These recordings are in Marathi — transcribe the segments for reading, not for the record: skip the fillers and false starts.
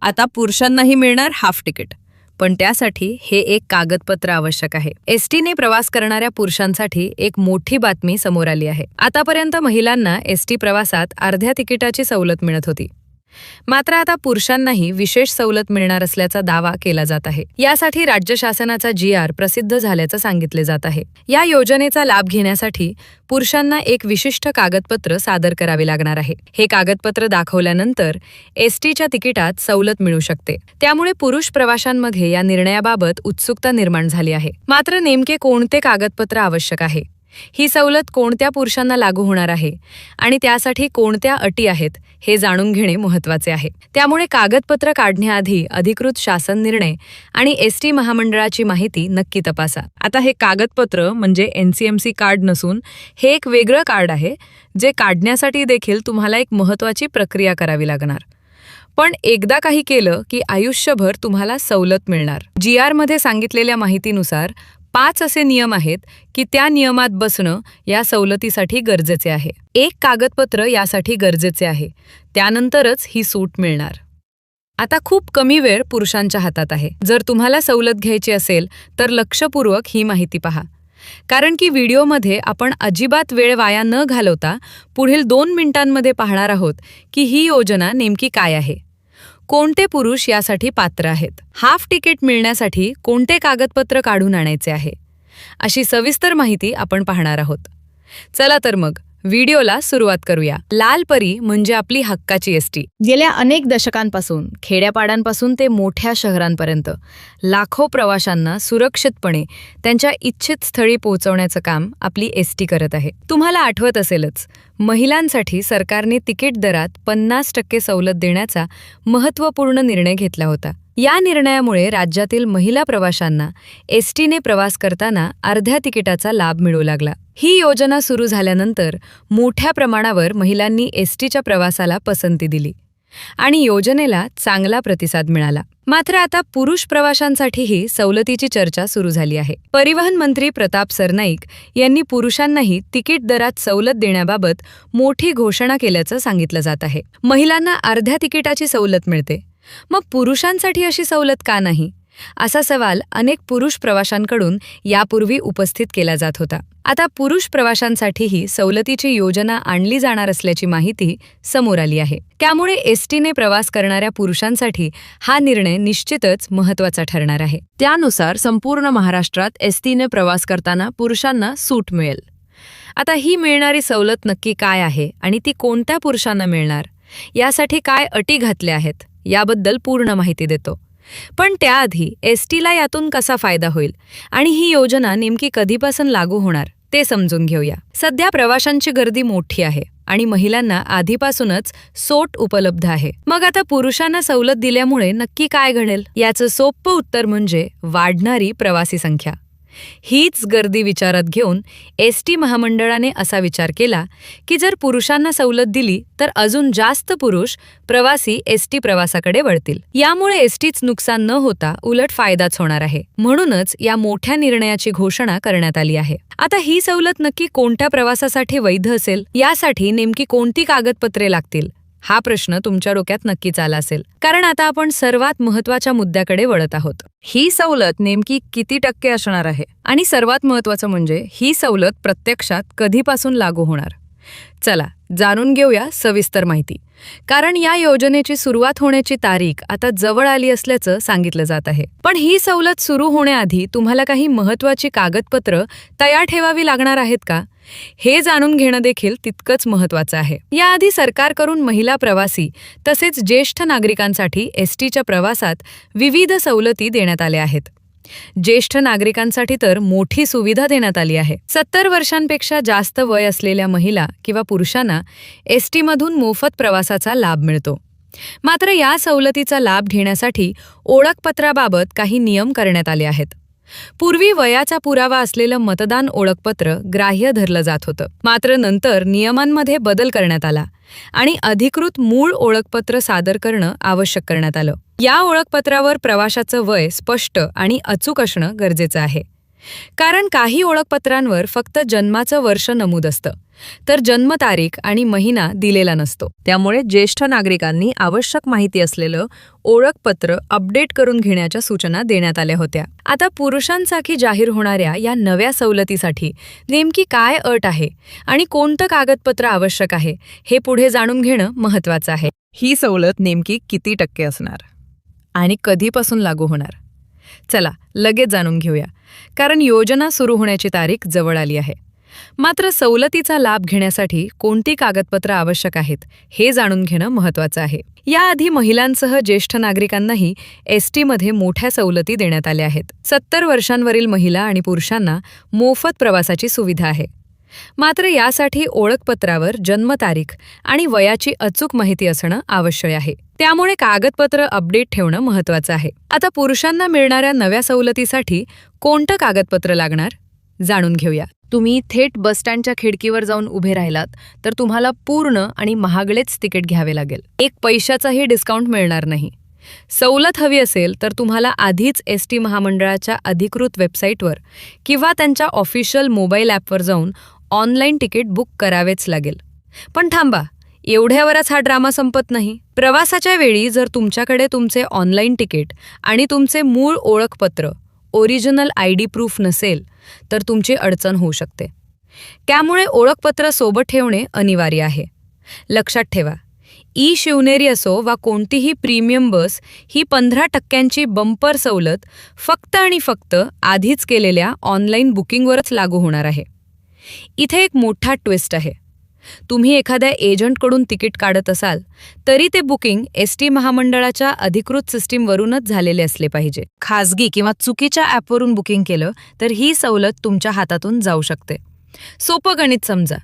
आता पुरुषांनाही मिळणार हाफ तिकीट, पण त्यासाठी हे एक कागदपत्र आवश्यक आहे. एसटीने प्रवास करणाऱ्या पुरुषांसाठी एक मोठी बातमी समोर आली आहे. आतापर्यंत महिलांना एसटी प्रवासात अर्ध्या तिकिटाची सवलत मिळत होती. मात्र आता पुरुषांनाही विशेष सवलत मिळणार असल्याचा दावा केला जात आहे. यासाठी राज्य शासनाचा GR प्रसिद्ध झाल्याचं सांगितले जात आहे. या योजनेचा लाभ घेण्यासाठी पुरुषांना एक विशिष्ट कागदपत्र सादर करावे लागणार आहे. हे कागदपत्र दाखवल्यानंतर एसटीच्या तिकिटात सवलत मिळू शकते. त्यामुळे पुरुष प्रवाशांमध्ये या निर्णयाबाबत उत्सुकता निर्माण झाली आहे. मात्र नेमके कोणते कागदपत्र आवश्यक आहे, ही सवलत कोणत्या पुरुषांना लागू होणार आहे आणि त्यासाठी कोणत्या अटी आहेत हे जाणून घेणे महत्त्वाचे आहे. त्यामुळे कागदपत्र काढण्याआधी अधिकृत शासन निर्णय आणि एसटी महामंडळाची माहिती नक्की तपासा. आता हे कागदपत्र म्हणजे NCMC कार्ड नसून हे एक वेगळं कार्ड आहे, जे काढण्यासाठी देखील तुम्हाला एक महत्त्वाची प्रक्रिया करावी लागणार. पण एकदा काही केलं की आयुष्यभर तुम्हाला सवलत मिळणार. GR मध्ये सांगितलेल्या माहितीनुसार 5 असे नियम आहेत की त्या नियमात बसणं या सवलतीसाठी गरजेचे आहे. एक कागदपत्र यासाठी गरजेचे आहे, त्यानंतरच ही सूट मिळणार. आता खूप कमी वेळ पुरुषांच्या हातात आहे. जर तुम्हाला सवलत घ्यायची असेल तर लक्षपूर्वक ही माहिती पहा, कारण की व्हिडिओमध्ये आपण अजिबात वेळ वाया न घालवता पुढील 2 मिनिटांमध्ये पाहणार आहोत की ही योजना नेमकी काय आहे, कोणते पुरुष यासाठी पात्र आहेत, हाफ तिकीट मिळण्यासाठी कोणते कागदपत्र काढून आणायचे आहे, अशी सविस्तर माहिती आपण पाहणार आहोत. चला तर मग व्हिडिओला सुरुवात करूया. लाल परी म्हणजे आपली हक्काची एसटी. गेल्या अनेक दशकांपासून खेड्यापाड्यांपासून ते मोठ्या शहरांपर्यंत लाखो प्रवाशांना सुरक्षितपणे त्यांच्या इच्छित स्थळी पोहोचवण्याचं काम आपली एसटी करत आहे. तुम्हाला आठवत असेलच, महिलांसाठी सरकारने तिकीट दरात 50% सवलत देण्याचा महत्त्वपूर्ण निर्णय घेतला होता. या निर्णयामुळे राज्यातील महिला प्रवाशांना एसटीने प्रवास करताना अर्ध्या तिकिटाचा लाभ मिळू लागला. ही योजना सुरू झाल्यानंतर मोठ्या प्रमाणावर महिलांनी एसटीच्या प्रवासाला पसंती दिली आणि योजनेला चांगला प्रतिसाद मिळाला. मात्र आता पुरुष प्रवाशांसाठीही सवलतीची चर्चा सुरू झाली आहे. परिवहन मंत्री प्रताप सरनाईक यांनी पुरुषांनाही तिकीट दरात सवलत देण्याबाबत मोठी घोषणा केल्याचं सांगितलं जात आहे. महिलांना अर्ध्या तिकिटाची सवलत मिळते, मग पुरुषांसाठी अशी सवलत का नाही, असा सवाल अनेक पुरुष प्रवाशांकडून यापूर्वी उपस्थित केला जात होता. आता पुरुष प्रवाशांसाठीही सवलतीची योजना आणली जाणार असल्याची माहिती समोर आली आहे. त्यामुळे एसटीने प्रवास करणाऱ्या पुरुषांसाठी हा निर्णय निश्चितच महत्त्वाचा ठरणार आहे. त्यानुसार संपूर्ण महाराष्ट्रात एसटीने प्रवास करताना पुरुषांना सूट मिळेल. आता ही मिळणारी सवलत नक्की काय आहे आणि ती कोणत्या पुरुषांना मिळणार, यासाठी काय अटी घातल्या आहेत, याबद्दल पूर्ण माहिती देतो. पण त्याआधी एसटीला यातून कसा फायदा होईल आणि ही योजना नेमकी कधीपासून लागू होणार ते समजून घेऊया. सध्या प्रवाशांची गर्दी मोठी आहे आणि महिलांना आधीपासूनच सूट उपलब्ध आहे. मग आता पुरुषांना सवलत दिल्यामुळे नक्की काय घडेल, याचं सोपं उत्तर म्हणजे वाढणारी प्रवासी संख्या. हीच गर्दी विचारात घेऊन एसटी महामंडळाने असा विचार केला की जर पुरुषांना सवलत दिली तर अजून जास्त पुरुष प्रवासी एसटी प्रवासाकडे वळतील. यामुळे एसटीच नुकसान न होता उलट फायदाच होणार आहे. म्हणूनच या मोठ्या निर्णयाची घोषणा करण्यात आली आहे. आता ही सवलत नक्की कोणत्या प्रवासासाठी वैध असेल, यासाठी नेमकी कोणती कागदपत्रे लागतील, हा प्रश्न तुमच्या डोक्यात नक्कीच आला असेल. कारण आता आपण सर्वात महत्त्वाच्या मुद्द्याकडे वळत आहोत. ही सवलत नेमकी किती टक्के असणार आहे आणि सर्वात महत्त्वाचं म्हणजे ही सवलत प्रत्यक्षात कधीपासून लागू होणार. चला जाणून घेऊया सविस्तर माहिती. कारण या योजनेची सुरुवात होण्याची तारीख आता जवळ आली असल्याचं सांगितलं जात आहे. पण ही सवलत सुरू होण्याआधी तुम्हाला काही महत्त्वाची कागदपत्र तयार ठेवावी लागणार आहेत का, हे जाणून घेणं देखील तितकंच महत्त्वाचं आहे. याआधी सरकारकडून महिला प्रवासी तसेच ज्येष्ठ नागरिकांसाठी एसटीच्या प्रवासात विविध सवलती देण्यात आल्या आहेत. ज्येष्ठ नागरिकांसाठी तर मोठी सुविधा देण्यात आली आहे. 70 वर्षांपेक्षा जास्त वय असलेल्या महिला किंवा पुरुषांना एसटीमधून मोफत प्रवासाचा लाभ मिळतो. मात्र या सवलतीचा लाभ घेण्यासाठी ओळखपत्राबाबत काही नियम करण्यात आले आहेत. पूर्वी वयाचा पुरावा असलेलं मतदान ओळखपत्र ग्राह्य धरलं जात होतं. मात्र नंतर नियमांमध्ये बदल करण्यात आला आणि अधिकृत मूळ ओळखपत्र सादर करणं आवश्यक करण्यात आलं. या ओळखपत्रावर प्रवाशाचं वय स्पष्ट आणि अचूक असणं गरजेचं आहे. कारण काही ओळखपत्रांवर फक्त जन्माचं वर्ष नमूद असतं, तर जन्मतारीख आणि महिना दिलेला नसतो. त्यामुळे ज्येष्ठ नागरिकांनी आवश्यक माहिती असलेलं ओळखपत्र अपडेट करून घेण्याच्या सूचना देण्यात आल्या होत्या. आता पुरुषांसाठी जाहीर होणाऱ्या या नव्या सवलतीसाठी नेमकी काय अट आहे आणि कोणतं कागदपत्र आवश्यक आहे हे पुढे जाणून घेणं महत्त्वाचं आहे. ही सवलत नेमकी किती टक्के असणार आणि कधीपासून लागू होणार? चला लगेच जाणून घेऊया, कारण योजना सुरू होण्याची तारीख जवळ आली आहे. मात्र सवलतीचा लाभ घेण्यासाठी कोणती कागदपत्र आवश्यक आहेत हे जाणून घेणं महत्त्वाचं आहे. याआधी महिलांसह ज्येष्ठ नागरिकांनाही एसटीमध्ये मोठ्या सवलती देण्यात आल्या आहेत. 70 वर्षांवरील महिला आणि पुरुषांना मोफत प्रवासाची सुविधा आहे. मात्र यासाठी ओळखपत्रावर जन्मतारीख आणि वयाची अचूक माहिती असणं आवश्यक आहे. त्यामुळे कागदपत्र अपडेट ठेवणं महत्त्वाचं आहे. आता पुरुषांना मिळणाऱ्या नव्या सवलतीसाठी कोणतं कागदपत्र लागणार जाणून घेऊया. तुम्ही थेट बसस्टँडच्या खिडकीवर जाऊन उभे राहिलात तर तुम्हाला पूर्ण आणि महागडेच तिकीट घ्यावे लागेल. एक पैशाचाही डिस्काउंट मिळणार नाही. सवलत हवी असेल तर तुम्हाला आधीच एसटी महामंडळाच्या अधिकृत वेबसाईटवर किंवा त्यांच्या ऑफिशियल मोबाईल ॲपवर जाऊन ऑनलाईन तिकीट बुक करावेच लागेल. पण थांबा, एवढ्यावरच हा ड्रामा संपत नाही. प्रवासाच्या वेळी जर तुमच्याकडे तुमचे ऑनलाईन तिकीट आणि तुमचे मूळ ओळखपत्र ओरिजिनल ID प्रूफ नसेल तर तुमची अडचण होऊ शकते. त्यामुळे ओळखपत्र सोबत ठेवणे अनिवार्य आहे. लक्षात ठेवा, शिवनेरी असो वा कोणतीही प्रीमियम बस ही 15% बंपर सवलत फक्त आणि फक्त आधीच केलेल्या ऑनलाईन बुकिंगवरच लागू होणार आहे. इथे एक मोठा ट्विस्ट आहे. तुम्ही एखाद्या एजंटकडून तिकीट काढत असाल तरी ते बुकिंग एसटी महामंडळाच्या अधिकृत सिस्टीमवरूनच झालेले असले पाहिजे. खाजगी किंवा चुकीच्या ॲपवरून बुकिंग केलं तर ही सवलत तुमच्या हातातून जाऊ शकते. सोपं गणित समजा.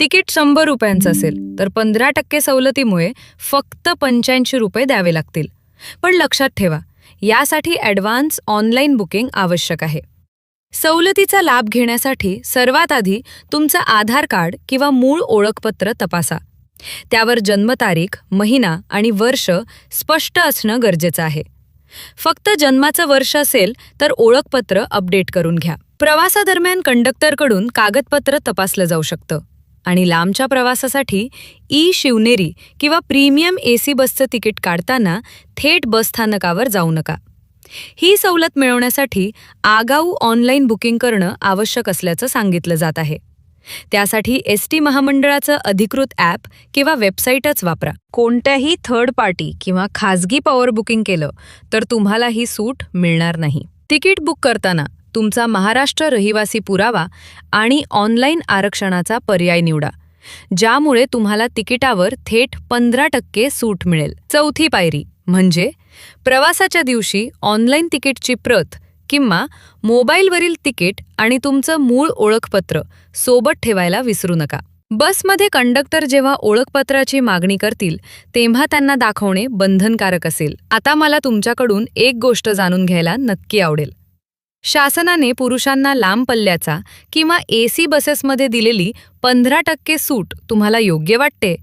तिकीट 100 रुपयांचं असेल तर 15% सवलतीमुळे फक्त 85 रुपये द्यावे लागतील. पण लक्षात ठेवा, यासाठी ॲडव्हान्स ऑनलाईन बुकिंग आवश्यक आहे. सवलतीचा लाभ घेण्यासाठी सर्वात आधी तुमचं आधार कार्ड किंवा मूळ ओळखपत्र तपासा. त्यावर जन्मतारीख, महिना आणि वर्ष स्पष्ट असणं गरजेचं आहे. फक्त जन्माचं वर्ष असेल तर ओळखपत्र अपडेट करून घ्या. प्रवासादरम्यान कंडक्टरकडून कागदपत्र तपासलं जाऊ शकतं आणि लांबच्या प्रवासासाठी शिवनेरी किंवा प्रीमियम AC बसचं तिकीट काढताना थेट बसस्थानकावर जाऊ नका. ही सवलत मिळवण्यासाठी आगाऊ ऑनलाईन बुकिंग करणं आवश्यक असल्याचं सांगितलं जात आहे. त्यासाठी एसटी महामंडळाचं अधिकृत ॲप किंवा वेबसाईटच वापरा. कोणत्याही थर्ड पार्टी किंवा खाजगी पॉवर बुकिंग केलं तर तुम्हाला ही सूट मिळणार नाही. तिकीट बुक करताना तुमचा महाराष्ट्र रहिवासी पुरावा आणि ऑनलाईन आरक्षणाचा पर्याय निवडा, ज्यामुळे तुम्हाला तिकिटावर थेट 15% सूट मिळेल. चौथी पायरी म्हणजे प्रवासाच्या दिवशी ऑनलाईन तिकीटची प्रत किंवा मोबाईलवरील तिकीट आणि तुमचं मूळ ओळखपत्र सोबत ठेवायला विसरू नका. बसमध्ये कंडक्टर जेव्हा ओळखपत्राची मागणी करतील तेव्हा त्यांना दाखवणे बंधनकारक असेल. आता मला तुमच्याकडून एक गोष्ट जाणून घ्यायला नक्की आवडेल. शासनाने पुरुषांना लांब पल्ल्याचा किंवा AC बसेसमध्ये दिलेली 15% सूट तुम्हाला योग्य वाटते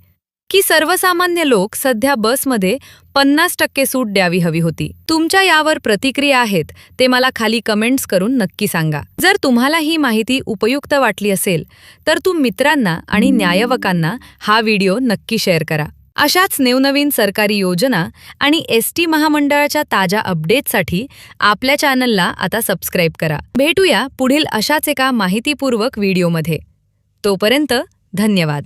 की सर्वसामान्य लोक सध्या बसमध्ये 50% सूट द्यावी हवी होती? तुमच्या यावर प्रतिक्रिया आहेत ते मला खाली कमेंट्स करून नक्की सांगा. जर तुम्हाला ही माहिती उपयुक्त वाटली असेल तर मित्रांना आणि न्यायवकांना हा व्हिडिओ नक्की शेअर करा. अशाच नवनवीन सरकारी योजना आणि एसटी महामंडळाच्या ताज्या अपडेट्ससाठी आपल्या चॅनलला आता सबस्क्राईब करा. भेटूया पुढील अशाच एका माहितीपूर्वक व्हिडिओमध्ये. तोपर्यंत धन्यवाद.